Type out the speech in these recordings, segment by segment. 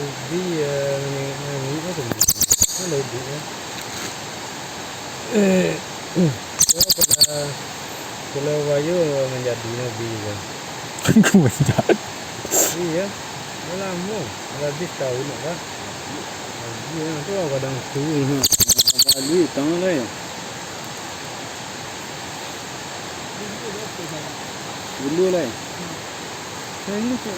Ubi ini itu mana ubi ya? Ya kalau wayu menjadi ubi kan? Kemudian Iya, lama, habis tahun apa? Iya, tu kadang tu ini. Bali tangan lah. Dulu lah. Ini tu.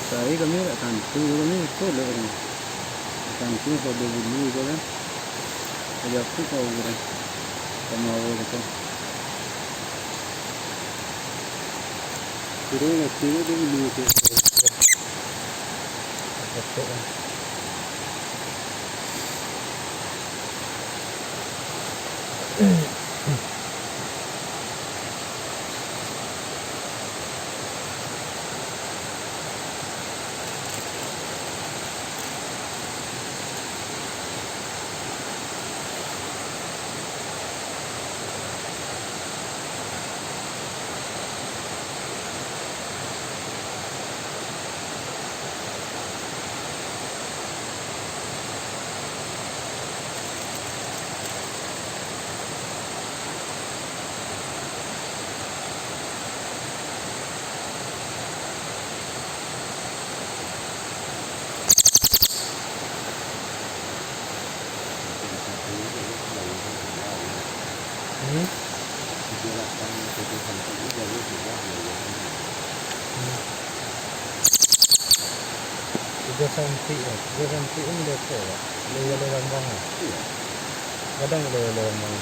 Saya kami tak tantu kami ikut lah orang. Tantu pada dulu je kan. Saya tu kau orang. Sama awal tu. Kira dia dulu tu. Betul kan. Tiga sampai ini lekor, lewat lambang. Kadang lewat lambang.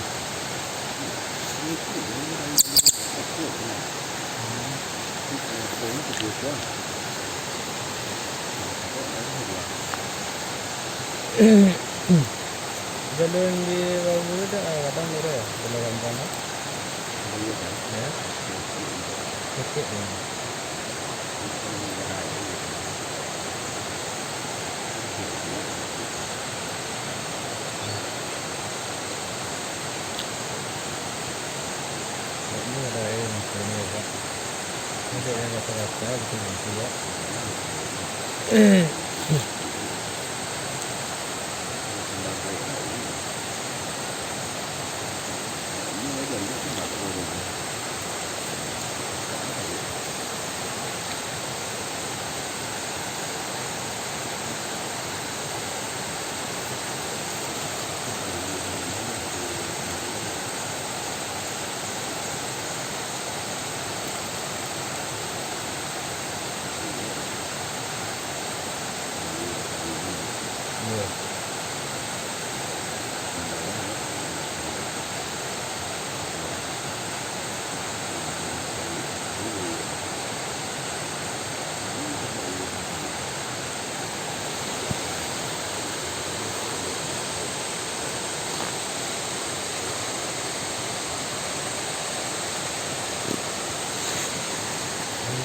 Jalan di bawah itu kadang lewat lambang. Ya, okey. Ini ada yang ini apa? Ada yang rata-rata betul ya.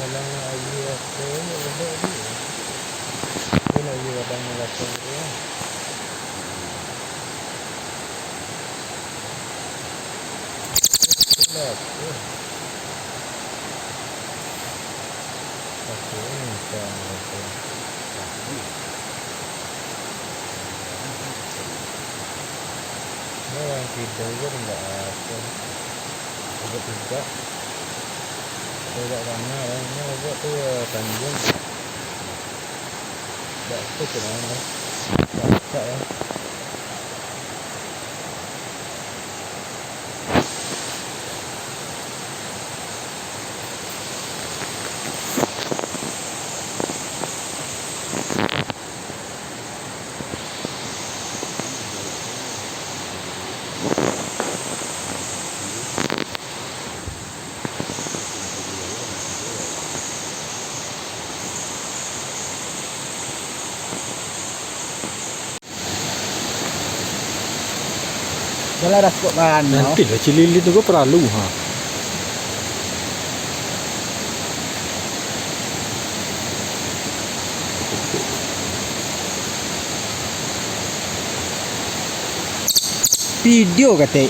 Dalam ayu apa ni ada ni. Ini ayu kadang melapang dia. Gelap. Okey, ni kan apa. Orang tidur je enggak apa. Agak juga. Agak ramai lah. Ini agak tu Tanjung. Tak apa tu mana. Tak ya. Jalan dah cukup bahan. nanti lah Cilili tu kau perlu ha. Video kata.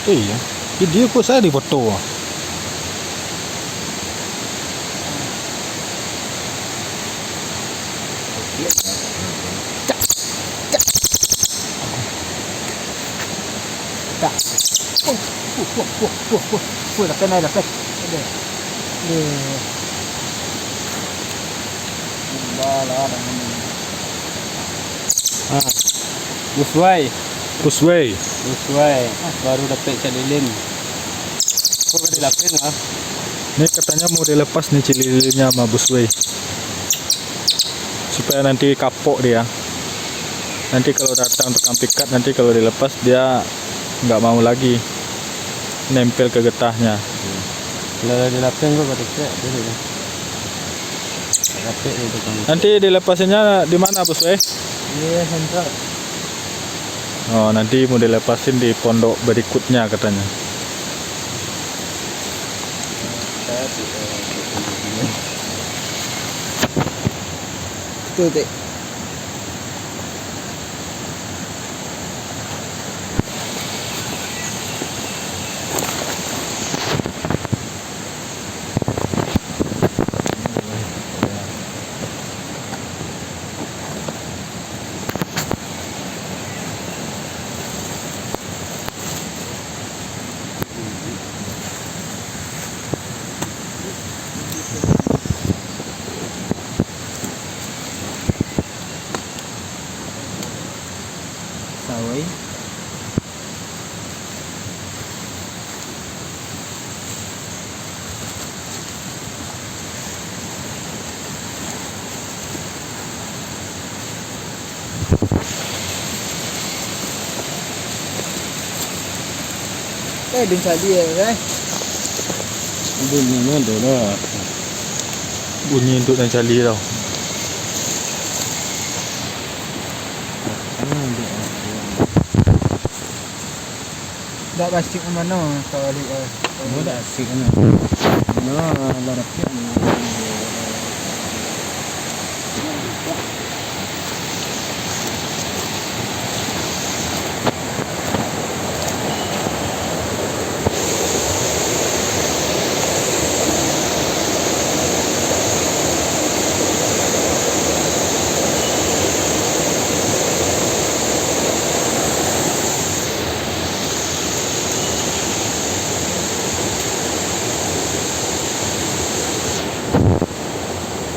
Iya. Video kok saya di foto. Tak. Dah kena dah. Ada. Ni. Balah dah ni. Busway. Busway. Baru dapat cililin. Kok ada lapin lah. Ini katanya mau dilepas nih cililinnya sama Busway. Supaya nanti kapok dia. Nanti kalau datang tukang pikat, nanti kalau dilepas dia nggak mau lagi nempel ke getahnya. Kalau ada lapin kok dapat dulu. Dapat itu kan. Nanti dilepasinnya di mana Busway? Iya, sentral. Oh, nanti mau dilepasin di pondok berikutnya katanya. Tu tak. Sawai. Đừng xài bia đấy. Bunyi mana dah. Bunyi untuk dan cali tau. Dah plastik mana kalau di Mudah asik kan. Nah, ada dapat ni.